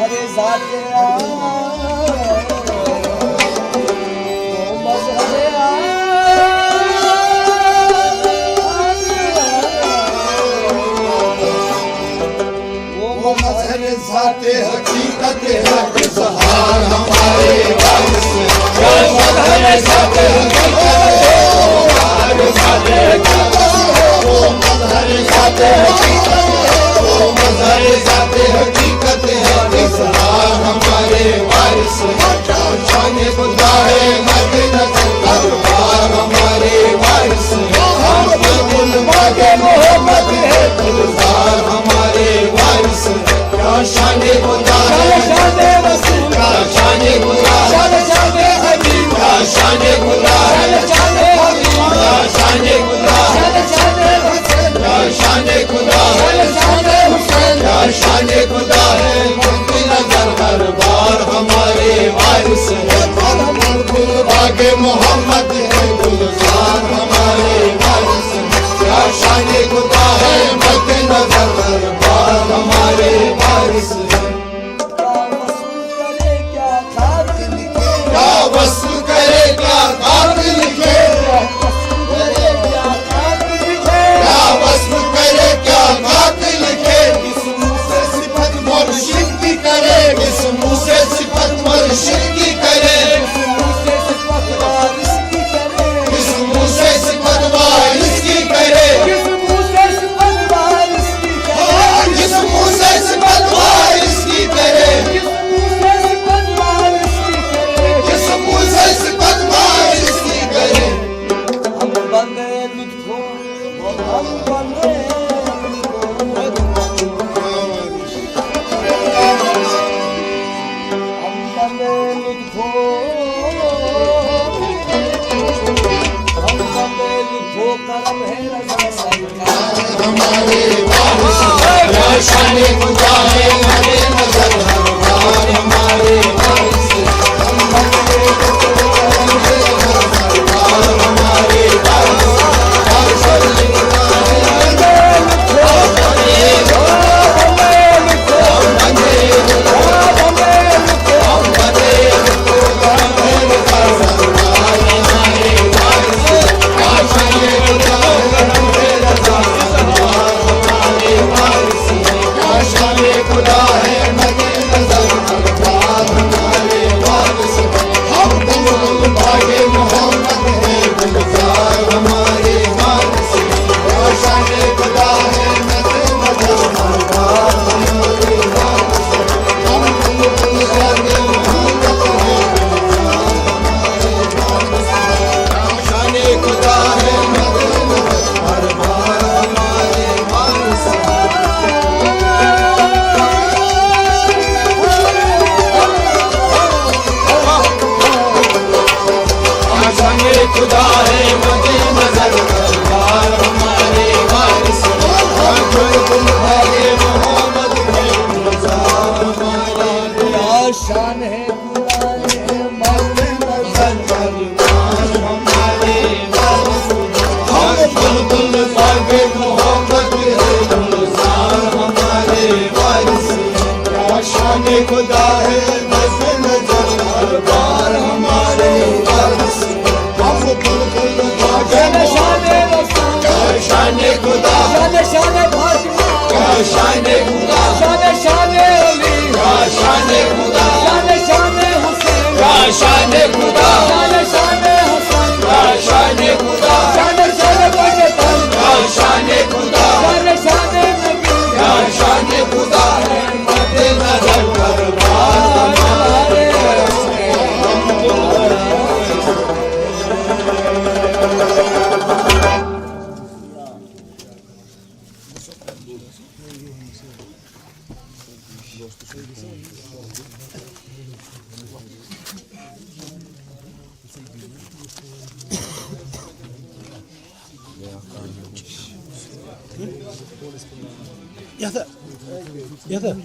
मजहरे जाते वो मजहरे जाते हकीकत है सहार हमारे वारिस वो मजहरे जाते वो मजहरे जाते वो मजहरे जाते हकीकत है सहार हमारे वारिस शान खुदा है मद नजर दरबार हमारे वारिस मोहम्मद है गुलजार हमारे वारिस शान खुदा है शान रसूल शान खुदा शान हबीब शान खुदा शान हबीब शान खुदा शान हुसैन शान खुदा शान हुसैन शान खुदा है मद नजर दरबार हमारे वारिस आगे मोहम्मद है गुलजार हमारे वारिस शान खुदा है मद नजर दरबार हमारे वारिस क्या वस्ल करे क्या खाक लिखे क्या वस्ल करे क्या खाक लिखे किस मुँह से सिफत मुर्शिद की करे किस मुँह से सिफत मुर्शिद की करे किस मुँह से सिफत वारिस की करे किस मुँह से सिफत वारिस की करे किस मुँह से सिफत वारिस की करे किस मुँह से सिफत वारिस की करे हम बंदे लुत्फो हम बंदे लुत्फो करम है रज़ा सरकार हमारे वारिस शान खुदा है मद नजर दरबार हमारे वारिस हमारे शान है मद नजर दरबार हमारे वारिस हम बुलबुल बागे मोहम्मद है गुलजार हमारे वारिस शान खुदा है मद नजर दरबार हमारे वारिस हम बुलबुल बागे शान रसूल शान खुदा शान फातिमा शान खुदा शान अली शान खुदा शान हुसैन शान खुदा शान हुसैन शान खुदा शान बजतन शान खुदा शान नबी शान खुदा है मद नजर दरबार हमारे Yeter.